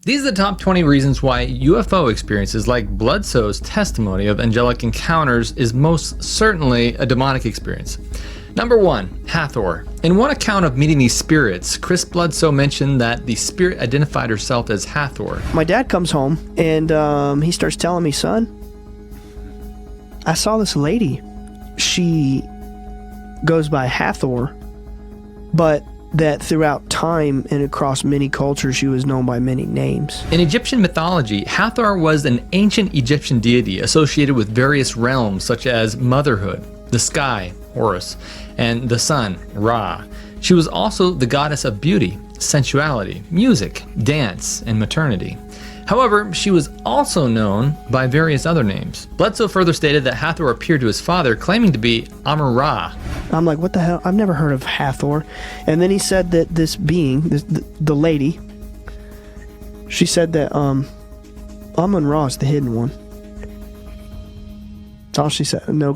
These are the top 20 reasons why UFO experiences like Bledsoe's testimony of angelic encounters is most certainly a demonic experience. Number 1, Hathor. In one account of meeting these spirits, Chris Bledsoe mentioned that the spirit identified herself as Hathor. My dad comes home and he starts telling me, son, I saw this lady. She goes by Hathor, but that throughout time and across many cultures, she was known by many names. In Egyptian mythology, Hathor was an ancient Egyptian deity associated with various realms such as motherhood, the sky, Horus, and the sun, Ra. She was also the goddess of beauty, sensuality, music, dance, and maternity. However, she was also known by various other names. Bledsoe further stated that Hathor appeared to his father, claiming to be Amon-Ra. I'm like, what the hell? I've never heard of Hathor. And then he said that this being, the lady, she said that Amon-Ra is the hidden one. That's all she said. No,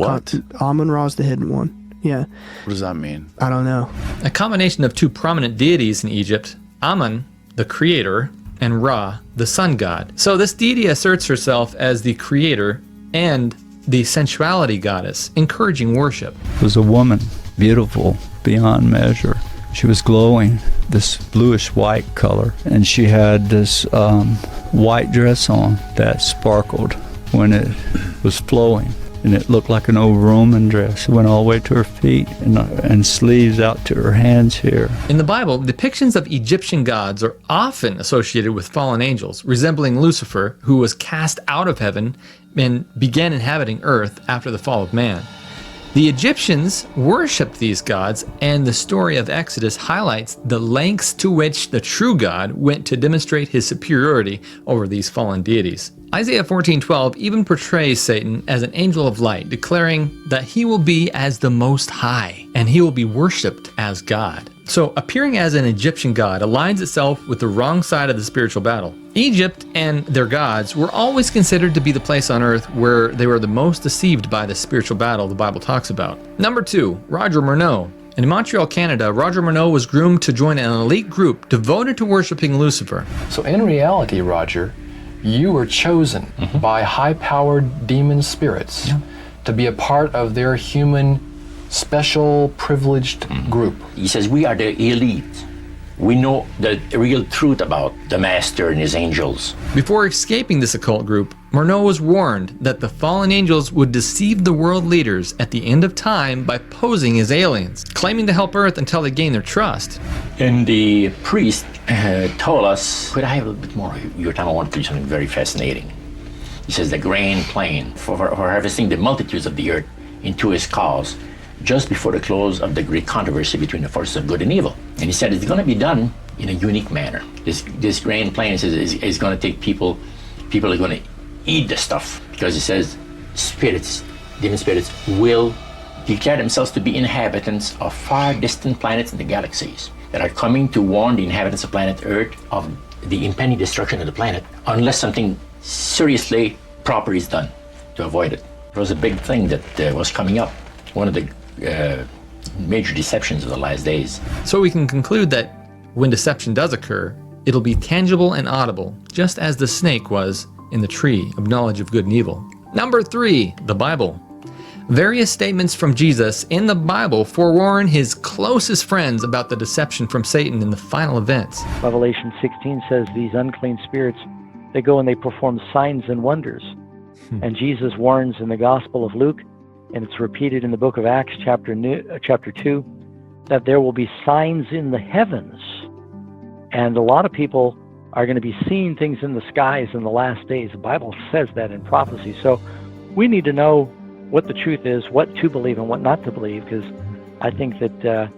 Amon-Ra is the hidden one. Yeah. What does that mean? I don't know. A combination of two prominent deities in Egypt, Amun, the creator, and Ra, the sun god. So this deity asserts herself as the creator and the sensuality goddess, encouraging worship. It was a woman, beautiful beyond measure. She was glowing, this bluish white color, and she had this white dress on that sparkled when it was flowing. And it looked like an old Roman dress. It went all the way to her feet and sleeves out to her hands here. In the Bible, depictions of Egyptian gods are often associated with fallen angels, resembling Lucifer, who was cast out of heaven and began inhabiting earth after the fall of man. The Egyptians worshipped these gods, and the story of Exodus highlights the lengths to which the true God went to demonstrate his superiority over these fallen deities. Isaiah 14:12 even portrays Satan as an angel of light, declaring that he will be as the Most High, and he will be worshipped as God. So appearing as an Egyptian god aligns itself with the wrong side of the spiritual battle. Egypt and their gods were always considered to be the place on earth where they were the most deceived by the spiritual battle the Bible talks about. Number 2, Roger Murnau. In Montreal, Canada, Roger Murnau was groomed to join an elite group devoted to worshiping Lucifer. So in reality, Roger, you were chosen by high-powered demon spirits to be a part of their human, special, privileged group. He says, we are the elite. We know the real truth about the Master and his angels. Before escaping this occult group, Murnau was warned that the fallen angels would deceive the world leaders at the end of time by posing as aliens, claiming to help Earth until they gain their trust. And the priest told us, could I have a little bit more of your time? I want to do something very fascinating. He says the grand plan for harvesting the multitudes of the earth into his cause just before the close of the great controversy between the forces of good and evil. And he said it's going to be done in a unique manner. This grand plan is going to take people are going to eat the stuff, because he says spirits, demon spirits, will declare themselves to be inhabitants of far distant planets in the galaxies that are coming to warn the inhabitants of planet Earth of the impending destruction of the planet unless something seriously proper is done to avoid it. It was a big thing that was coming up, one of the major deceptions of the last days. So we can conclude that when deception does occur, it'll be tangible and audible, just as the snake was in the tree of knowledge of good and evil. Number 3, the Bible. Various statements from Jesus in the Bible forewarn his closest friends about the deception from Satan in the final events. Revelation 16 says these unclean spirits, they go and they perform signs and wonders. And Jesus warns in the Gospel of Luke, and it's repeated in the book of Acts chapter 2, that there will be signs in the heavens. And a lot of people are going to be seeing things in the skies in the last days. The Bible says that in prophecy. So we need to know what the truth is, what to believe and what not to believe, because I think that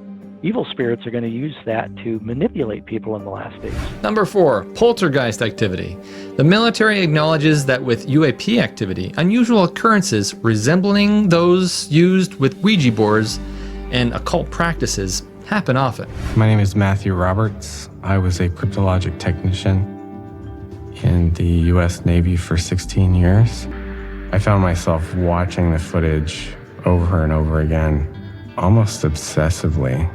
evil spirits are going to use that to manipulate people in the last days. Number 4, poltergeist activity. The military acknowledges that with UAP activity, unusual occurrences resembling those used with Ouija boards and occult practices happen often. My name is Matthew Roberts. I was a cryptologic technician in the U.S. Navy for 16 years. I found myself watching the footage over and over again, almost obsessively.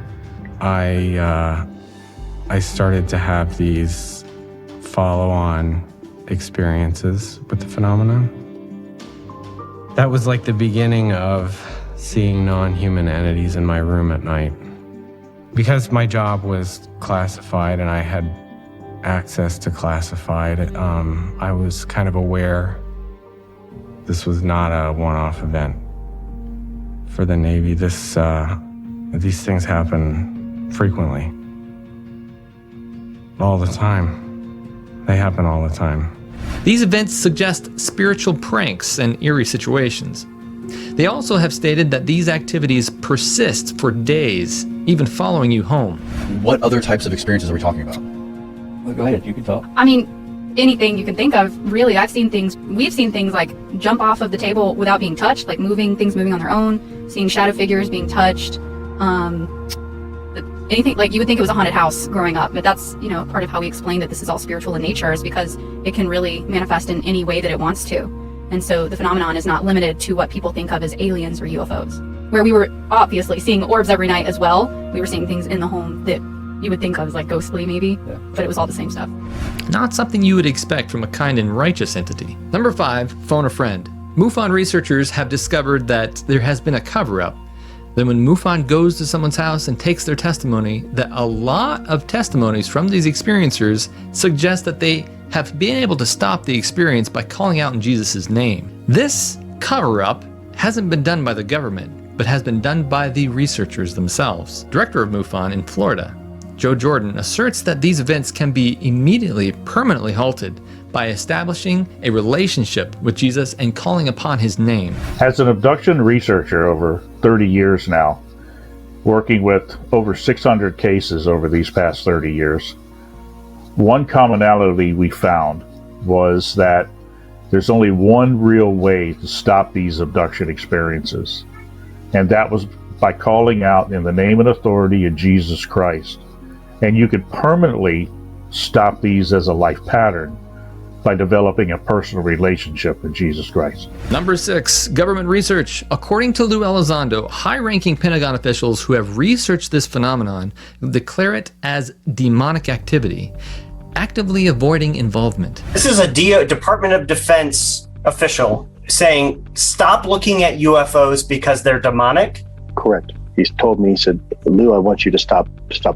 I started to have these follow-on experiences with the phenomenon. That was like the beginning of seeing non-human entities in my room at night. Because my job was classified and I had access to classified, I was kind of aware this was not a one-off event. For the Navy, these things happen frequently. All the time. They happen all the time. These events suggest spiritual pranks and eerie situations. They also have stated that these activities persist for days, even following you home. What other types of experiences are we talking about? Well, go ahead, you can talk. I mean, anything you can think of, really. We've seen things like jump off of the table without being touched, like things moving on their own, seeing shadow figures being touched, anything, like you would think it was a haunted house growing up, but that's, part of how we explain that this is all spiritual in nature, is because it can really manifest in any way that it wants to. And so the phenomenon is not limited to what people think of as aliens or UFOs, where we were obviously seeing orbs every night as well. We were seeing things in the home that you would think of as like ghostly maybe, but it was all the same stuff. Not something you would expect from a kind and righteous entity. Number 5, phone a friend. MUFON researchers have discovered that there has been a cover-up. Then when MUFON goes to someone's house and takes their testimony, that a lot of testimonies from these experiencers suggest that they have been able to stop the experience by calling out in Jesus' name. This cover-up hasn't been done by the government, but has been done by the researchers themselves. Director of MUFON in Florida, Joe Jordan, asserts that these events can be immediately, permanently halted by establishing a relationship with Jesus and calling upon his name. As an abduction researcher over 30 years now, working with over 600 cases over these past 30 years, one commonality we found was that there's only one real way to stop these abduction experiences, and that was by calling out in the name and authority of Jesus Christ. And you could permanently stop these as a life pattern by developing a personal relationship with Jesus Christ. Number 6, government research. According to Lou Elizondo, high-ranking Pentagon officials who have researched this phenomenon declare it as demonic activity, actively avoiding involvement. This is a Department of Defense official saying, stop looking at UFOs because they're demonic? Correct. He's told me, he said, Lou, I want you to stop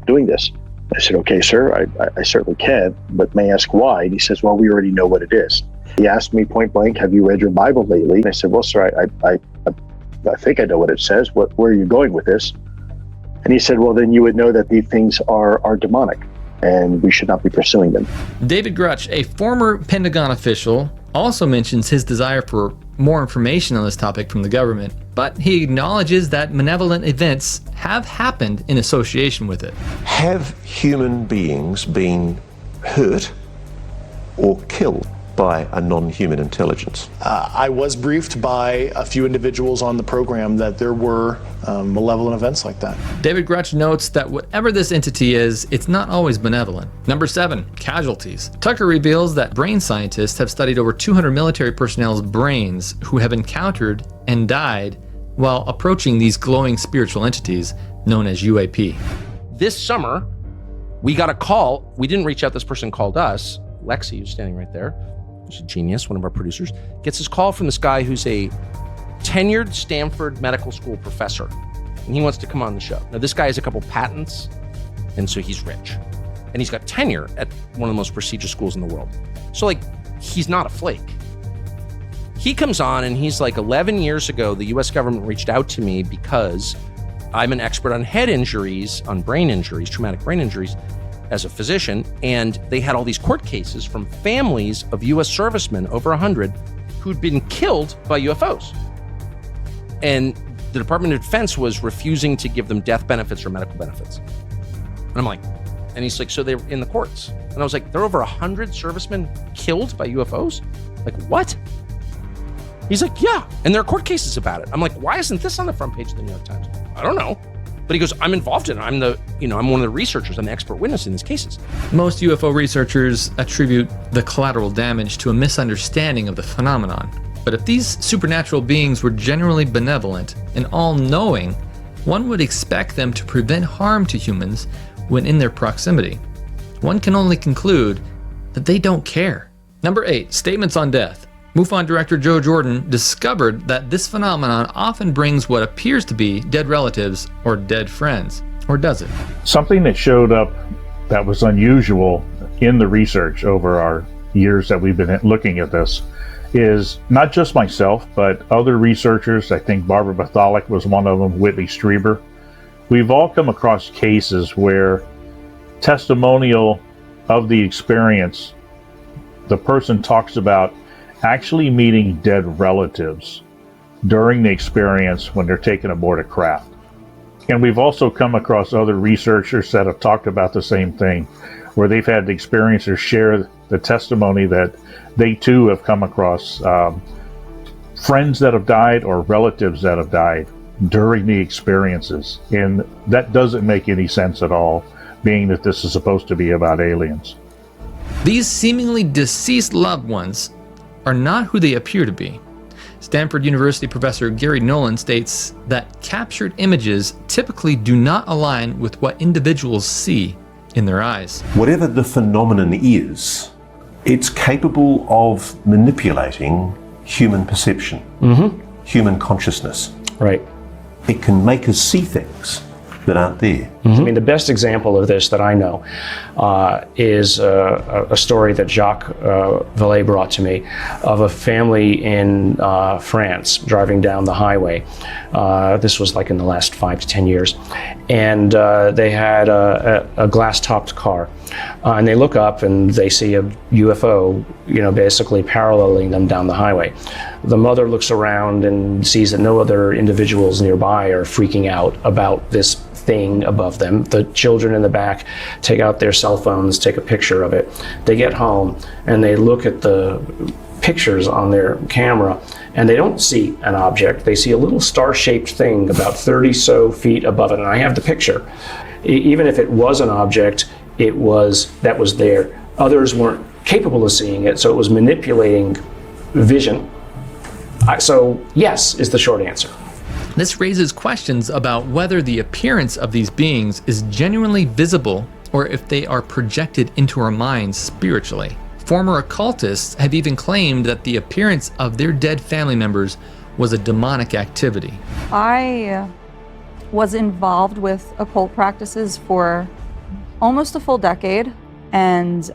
doing this. I said, okay, sir, I certainly can, but may I ask why? And he says, well, we already know what it is. He asked me point blank, have you read your Bible lately? And I said, well, sir, I think I know what it says. Where are you going with this? And he said, well, then you would know that these things are demonic and we should not be pursuing them. David Grutch, a former Pentagon official, also mentions his desire for more information on this topic from the government, but he acknowledges that malevolent events have happened in association with it. Have human beings been hurt or killed by a non-human intelligence? I was briefed by a few individuals on the program that there were malevolent events like that. David Grutch notes that whatever this entity is, it's not always benevolent. Number 7, casualties. Tucker reveals that brain scientists have studied over 200 military personnel's brains who have encountered and died while approaching these glowing spiritual entities known as UAP. This summer, we got a call. We didn't reach out. This person called us. Lexi, who's standing right there, who's a genius, one of our producers, gets this call from this guy who's a tenured Stanford medical school professor, and he wants to come on the show. Now, this guy has a couple patents, and so he's rich. And he's got tenure at one of the most prestigious schools in the world. So, he's not a flake. He comes on, and he's like, 11 years ago, the US government reached out to me because I'm an expert on head injuries, on brain injuries, traumatic brain injuries, as a physician, and they had all these court cases from families of US servicemen, over 100, who'd been killed by UFOs. And the Department of Defense was refusing to give them death benefits or medical benefits. And I'm like, and he's like, so they're in the courts. And I was like, there are over 100 servicemen killed by UFOs? Like, what? He's like, yeah, and there are court cases about it. I'm like, why isn't this on the front page of the New York Times? I don't know. But he goes, I'm involved in it. I'm one of the researchers. I'm the expert witness in these cases. Most UFO researchers attribute the collateral damage to a misunderstanding of the phenomenon. But if these supernatural beings were generally benevolent and all-knowing, one would expect them to prevent harm to humans when in their proximity. One can only conclude that they don't care. Number 8, statements on death. MUFON director Joe Jordan discovered that this phenomenon often brings what appears to be dead relatives or dead friends. Or does it? Something that showed up that was unusual in the research over our years that we've been looking at this is not just myself, but other researchers. I think Barbara Betholic was one of them, Whitley Strieber. We've all come across cases where testimonial of the experience, the person talks about actually meeting dead relatives during the experience when they're taken aboard a craft. And we've also come across other researchers that have talked about the same thing, where they've had the experiencers share the testimony that they too have come across friends that have died or relatives that have died during the experiences. And that doesn't make any sense at all, being that this is supposed to be about aliens. These seemingly deceased loved ones are not who they appear to be. Stanford University professor Gary Nolan states that captured images typically do not align with what individuals see in their eyes. Whatever the phenomenon is, it's capable of manipulating human perception, human consciousness. Right. It can make us see things that aren't there. I mean, the best example of this that I know is a story that Jacques Vallée brought to me of a family in France driving down the highway. This was like in the last 5 to 10 years. And they had a glass-topped car. And they look up and they see a UFO, basically paralleling them down the highway. The mother looks around and sees that no other individuals nearby are freaking out about this thing above them. The children in the back take out their cell phones, take a picture of it. They get home and they look at the pictures on their camera and they don't see an object. They see a little star-shaped thing about 30 so feet above it. And I have the picture. Even if it was an object, that was there. Others weren't capable of seeing it, so it was manipulating vision. So yes is the short answer. This raises questions about whether the appearance of these beings is genuinely visible or if they are projected into our minds spiritually. Former occultists have even claimed that the appearance of their dead family members was a demonic activity. I was involved with occult practices for almost a full decade, and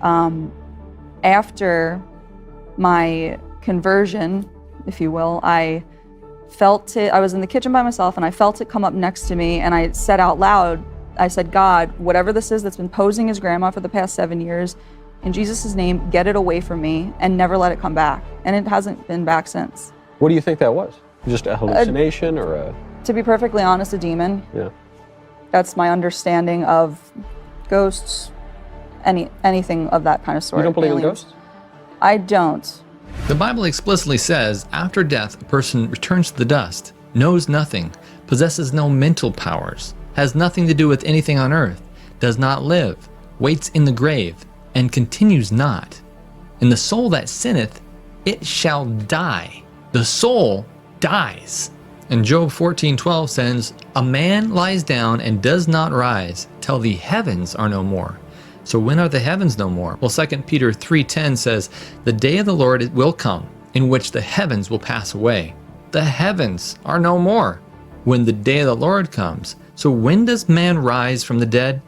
after my conversion, if you will, I felt it. I was in the kitchen by myself and I felt it come up next to me, and I said out loud, I said, God, whatever this is that's been posing as grandma for the past 7 years, in Jesus' name, get it away from me and never let it come back. And it hasn't been back since. What do you think that was? Just a hallucination or a... To be perfectly honest, a demon. Yeah. That's my understanding of ghosts, anything of that kind of sort. You don't believe in ghosts? I don't. The Bible explicitly says, after death, a person returns to the dust, knows nothing, possesses no mental powers, has nothing to do with anything on earth, does not live, waits in the grave, and continues not. And the soul that sinneth, it shall die. The soul dies. And Job 14:12 says, a man lies down and does not rise till the heavens are no more. So when are the heavens no more? Well, 2 Peter 3:10 says, the day of the Lord will come, in which the heavens will pass away. The heavens are no more when the day of the Lord comes. So when does man rise from the dead?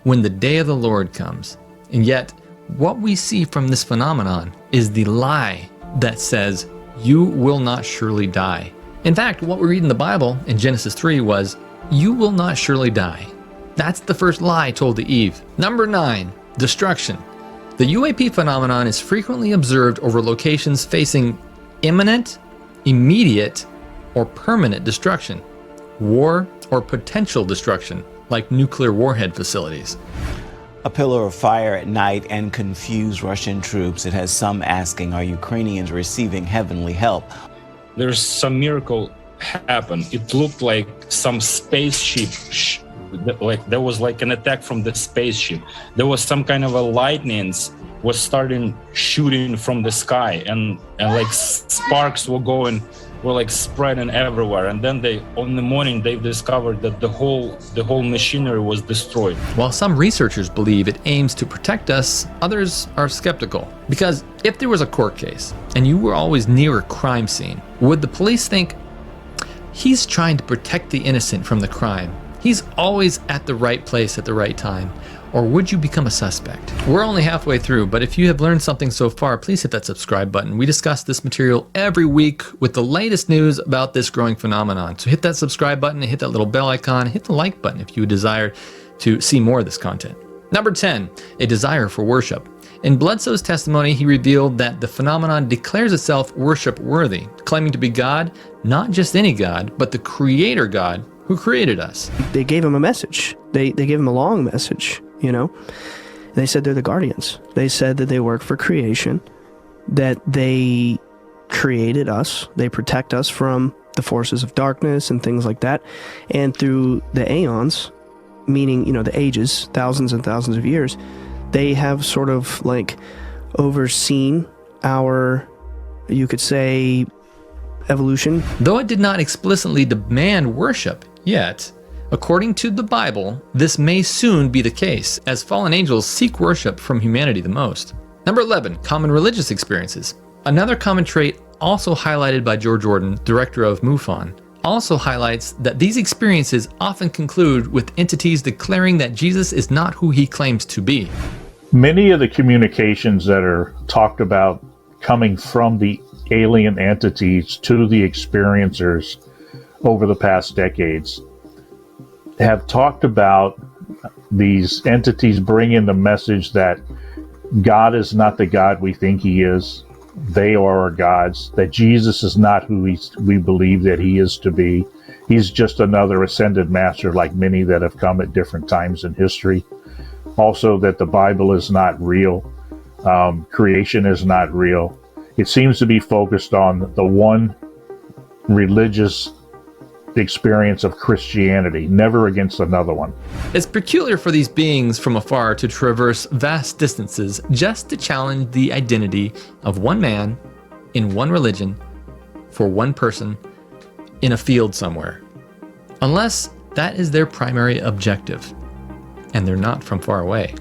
When the day of the Lord comes. And yet, what we see from this phenomenon is the lie that says, you will not surely die. In fact, what we read in the Bible in Genesis 3 was, you will not surely die. That's the first lie told to Eve. Number 9, destruction. The UAP phenomenon is frequently observed over locations facing imminent, immediate, or permanent destruction, war, or potential destruction, like nuclear warhead facilities. A pillar of fire at night and confused Russian troops. It has some asking, are Ukrainians receiving heavenly help? There's some miracle happened. It looked like some spaceship, like there was like an attack from the spaceship. There was some kind of a lightnings was starting shooting from the sky, and like sparks were like spreading everywhere. And then on the morning, they discovered that the whole machinery was destroyed. While some researchers believe it aims to protect us, others are skeptical. Because if there was a court case and you were always near a crime scene, would the police think, he's trying to protect the innocent from the crime, he's always at the right place at the right time? Or would you become a suspect? We're only halfway through, but if you have learned something so far, please hit that subscribe button. We discuss this material every week with the latest news about this growing phenomenon. So hit that subscribe button and hit that little bell icon. Hit the like button if you desire to see more of this content. Number 10, a desire for worship. In Bledsoe's testimony, he revealed that the phenomenon declares itself worship worthy, claiming to be God, not just any God, but the creator God who created us. They gave him a message. They gave him a long message, you know. They said they're the guardians. They said that they work for creation, that they created us, they protect us from the forces of darkness and things like that. And through the aeons, meaning, you know, the ages, thousands and thousands of years, they have sort of like overseen our, you could say, evolution. Though it did not explicitly demand worship yet, according to the Bible, this may soon be the case, as fallen angels seek worship from humanity the most. Number 11, common religious experiences. Another common trait also highlighted by George Jordan, director of MUFON, also highlights that these experiences often conclude with entities declaring that Jesus is not who he claims to be. Many of the communications that are talked about coming from the alien entities to the experiencers over the past decades have talked about these entities bringing the message that God is not the God we think he is. They are our gods, that Jesus is not who we believe that he is to be. He's just another ascended master like many that have come at different times in history. Also that the Bible is not real. Creation is not real. It seems to be focused on the one religious experience of Christianity, never against another one. It's peculiar for these beings from afar to traverse vast distances just to challenge the identity of one man in one religion for one person in a field somewhere. Unless that is their primary objective, and they're not from far away.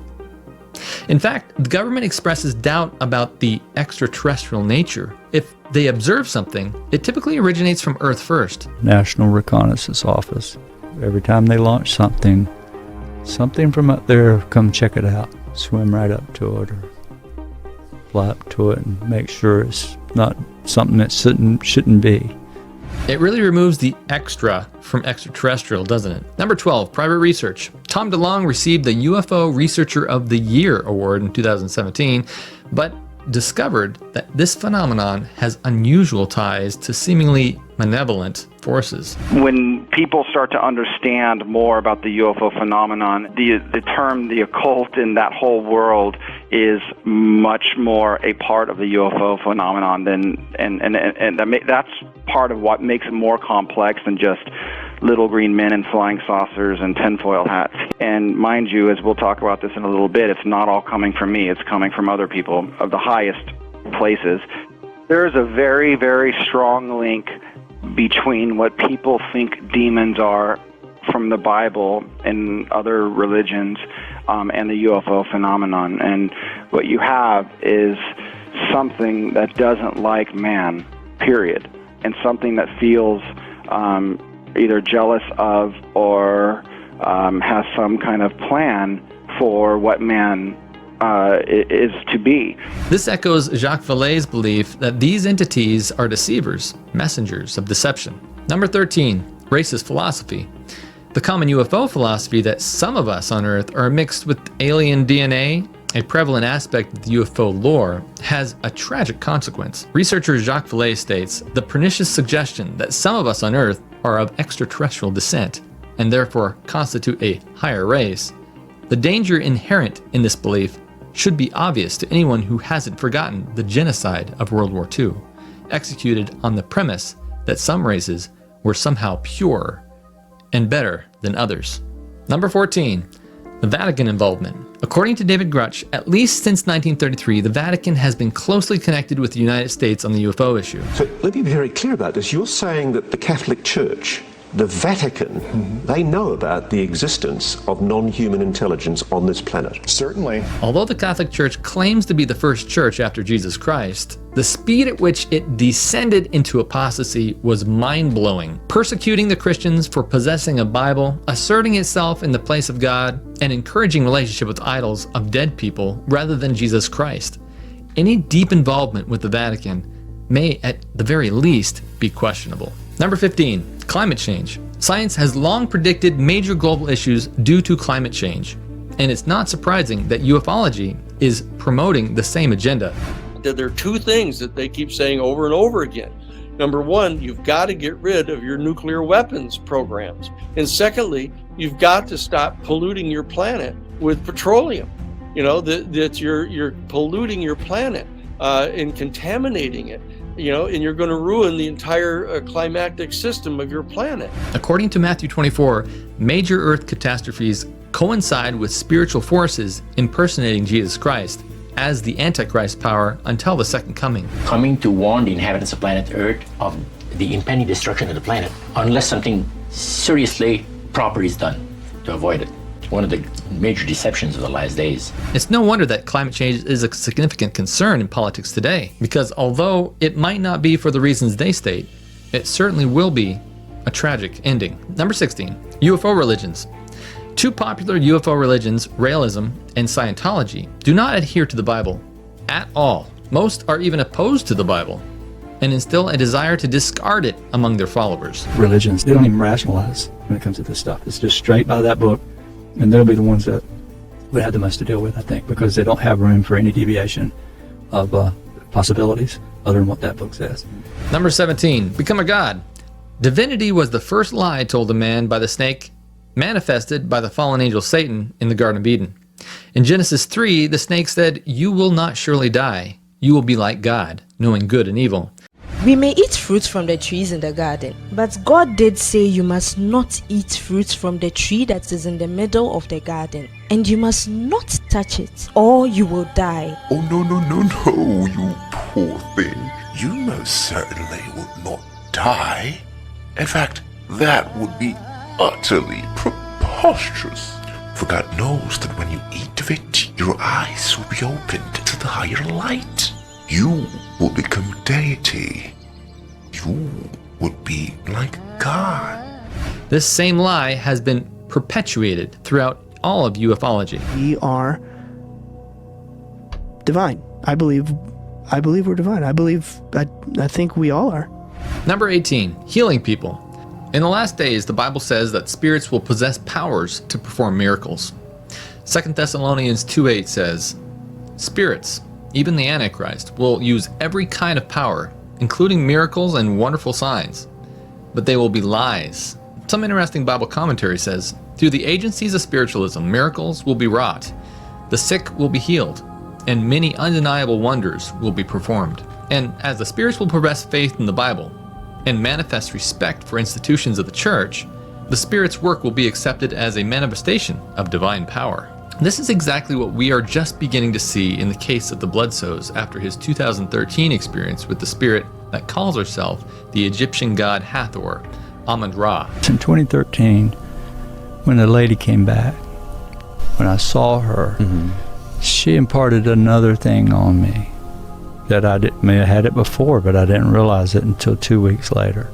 In fact, the government expresses doubt about the extraterrestrial nature. If they observe something, it typically originates from Earth first. National Reconnaissance Office. Every time they launch something from up there, come check it out. Swim right up to it or fly up to it and make sure it's not something that shouldn't be. It really removes the extra from extraterrestrial, doesn't it? Number 12, private research. Tom DeLonge received the UFO Researcher of the Year award in 2017, but discovered that this phenomenon has unusual ties to seemingly malevolent forces. When people start to understand more about the UFO phenomenon, the term the occult in that whole world is much more a part of the UFO phenomenon that's part of what makes it more complex than just little green men in flying saucers and tinfoil hats. And mind you, as we'll talk about this in a little bit, it's not all coming from me, it's coming from other people of the highest places. There is a very, very strong link between what people think demons are from the Bible and other religions and the UFO phenomenon. And what you have is something that doesn't like man, period, and something that feels either jealous of or has some kind of plan for what man is to be. This echoes Jacques Vallée's belief that these entities are deceivers, messengers of deception. Number 13, racist philosophy. The common UFO philosophy that some of us on Earth are mixed with alien DNA, a prevalent aspect of the UFO lore, has a tragic consequence. Researcher Jacques Vallée states, the pernicious suggestion that some of us on Earth are of extraterrestrial descent and therefore constitute a higher race. The danger inherent in this belief should be obvious to anyone who hasn't forgotten the genocide of World War II, executed on the premise that some races were somehow pure and better than others. Number 14, the Vatican involvement. According to David Grutch, at least since 1933, the Vatican has been closely connected with the United States on the UFO issue. So let me be very clear about this. You're saying that the Catholic Church, the Vatican, they know about the existence of non-human intelligence on this planet. Certainly. Although the Catholic Church claims to be the first church after Jesus Christ, the speed at which it descended into apostasy was mind-blowing, persecuting the Christians for possessing a Bible, asserting itself in the place of God, and encouraging relationship with idols of dead people rather than Jesus Christ. Any deep involvement with the Vatican may, at the very least, be questionable. Number 15, climate change. Science has long predicted major global issues due to climate change, and it's not surprising that ufology is promoting the same agenda. There are two things that they keep saying over and over again. Number one, you've got to get rid of your nuclear weapons programs. And secondly, you've got to stop polluting your planet with petroleum. You know, that you're polluting your planet and contaminating it. You know, and you're going to ruin the entire climatic system of your planet. According to Matthew 24, major Earth catastrophes coincide with spiritual forces impersonating Jesus Christ as the Antichrist power until the second coming. Coming to warn the inhabitants of planet Earth of the impending destruction of the planet, unless something seriously proper is done to avoid it. One of the major deceptions of the last days. It's no wonder that climate change is a significant concern in politics today, because although it might not be for the reasons they state, it certainly will be a tragic ending. Number 16, UFO religions. Two popular UFO religions, realism and Scientology, do not adhere to the Bible at all. Most are even opposed to the Bible and instill a desire to discard it among their followers. Religions, they don't even rationalize when it comes to this stuff. It's just straight by that book. And they'll be the ones that we have the most to deal with, I think, because they don't have room for any deviation of possibilities other than what that book says. Number 17, become a god. Divinity was the first lie told to man by the snake, manifested by the fallen angel Satan in the Garden of Eden. In Genesis 3, the snake said, "You will not surely die. You will be like God, knowing good and evil." We may eat fruits from the trees in the garden, but God did say you must not eat fruits from the tree that is in the middle of the garden, and you must not touch it, or you will die. Oh, no, you poor thing. You most certainly will not die. In fact, that would be utterly preposterous. For God knows that when you eat of it, your eyes will be opened to the higher light. You will become deity. You would be like God. This same lie has been perpetuated throughout all of ufology. We are divine. I believe we're divine. I think we all are. Number 18, healing people. In the last days, the Bible says that spirits will possess powers to perform miracles. 2 Thessalonians 2:8 says, "Spirits, even the Antichrist, will use every kind of power, including miracles and wonderful signs, but they will be lies." Some interesting Bible commentary says, "Through the agencies of spiritualism, miracles will be wrought, the sick will be healed, and many undeniable wonders will be performed." And as the spirits will profess faith in the Bible and manifest respect for institutions of the church, the Spirit's work will be accepted as a manifestation of divine power. This is exactly what we are just beginning to see in the case of the Bledsoes after his 2013 experience with the spirit that calls herself the Egyptian god Hathor, Amun-Ra. In 2013, when the lady came back, when I saw her, she imparted another thing on me that I may have had it before, but I didn't realize it until 2 weeks later.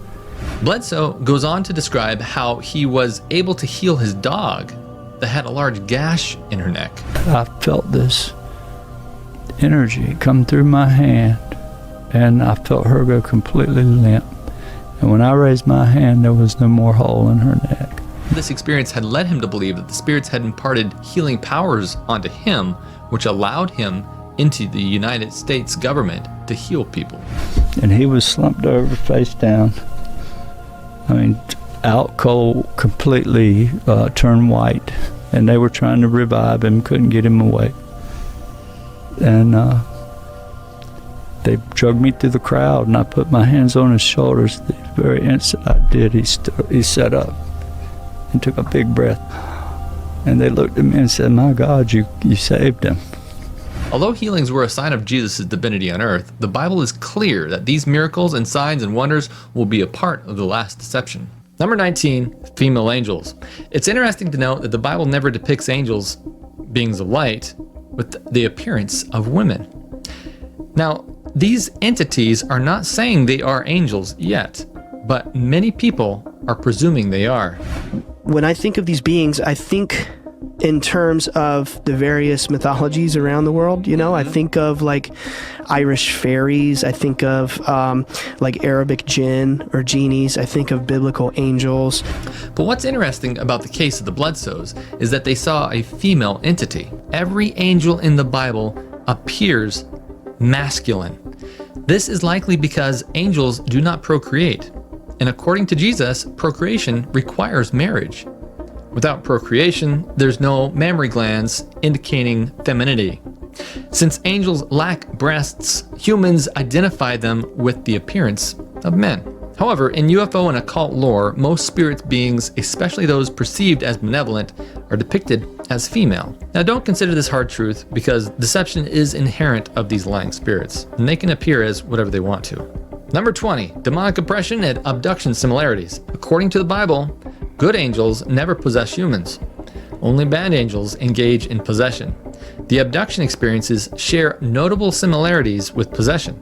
Bledsoe goes on to describe how he was able to heal his dog that had a large gash in her neck. I felt this energy come through my hand, and I felt her go completely limp. And when I raised my hand, there was no more hole in her neck. This experience had led him to believe that the spirits had imparted healing powers onto him, which allowed him into the United States government to heal people. And he was slumped over, face down. I mean, out cold, completely turned white, and they were trying to revive him, couldn't get him awake. And they dragged me through the crowd, and I put my hands on his shoulders. The very instant I did, he sat up and took a big breath. And they looked at me and said, my God, you saved him. Although healings were a sign of Jesus' divinity on earth, the Bible is clear that these miracles and signs and wonders will be a part of the last deception. Number 19, female angels. It's interesting to note that the Bible never depicts angels, beings of light, with the appearance of women. Now, these entities are not saying they are angels yet, but many people are presuming they are. When I think of these beings, I think in terms of the various mythologies around the world. You know, I think of like Irish fairies. I think of like Arabic jinn or genies. I think of biblical angels. But what's interesting about the case of the Bledsoes is that they saw a female entity. Every angel in the Bible appears masculine. This is likely because angels do not procreate. And according to Jesus, procreation requires marriage. Without procreation, there's no mammary glands indicating femininity. Since angels lack breasts, humans identify them with the appearance of men. However, in UFO and occult lore, most spirit beings, especially those perceived as benevolent, are depicted as female. Now, don't consider this hard truth because deception is inherent of these lying spirits, and they can appear as whatever they want to. Number 20, demonic oppression and abduction similarities. According to the Bible, good angels never possess humans. Only bad angels engage in possession. The abduction experiences share notable similarities with possession.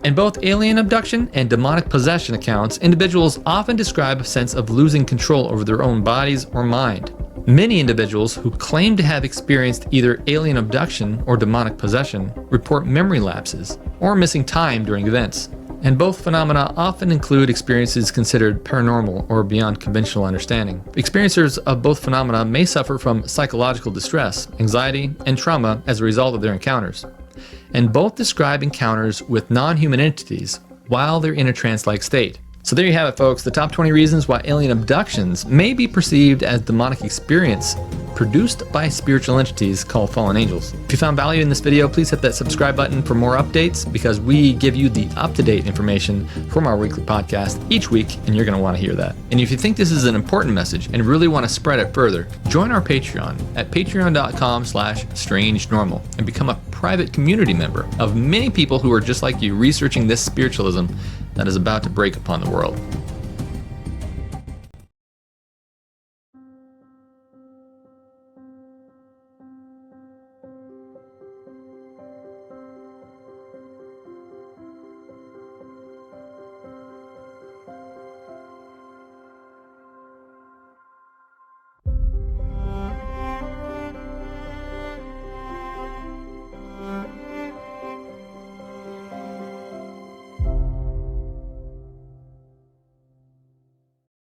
In both alien abduction and demonic possession accounts, individuals often describe a sense of losing control over their own bodies or mind. Many individuals who claim to have experienced either alien abduction or demonic possession report memory lapses or missing time during events. And both phenomena often include experiences considered paranormal or beyond conventional understanding. Experiencers of both phenomena may suffer from psychological distress, anxiety, and trauma as a result of their encounters. And both describe encounters with non-human entities while they're in a trance-like state. So there you have it, folks, the top 20 reasons why alien abductions may be perceived as demonic experience produced by spiritual entities called fallen angels. If you found value in this video, please hit that subscribe button for more updates because we give you the up-to-date information from our weekly podcast each week, and you're going to want to hear that. And if you think this is an important message and really want to spread it further, join our Patreon at patreon.com/strangenormal and become a private community member of many people who are just like you researching this spiritualism that is about to break upon the world.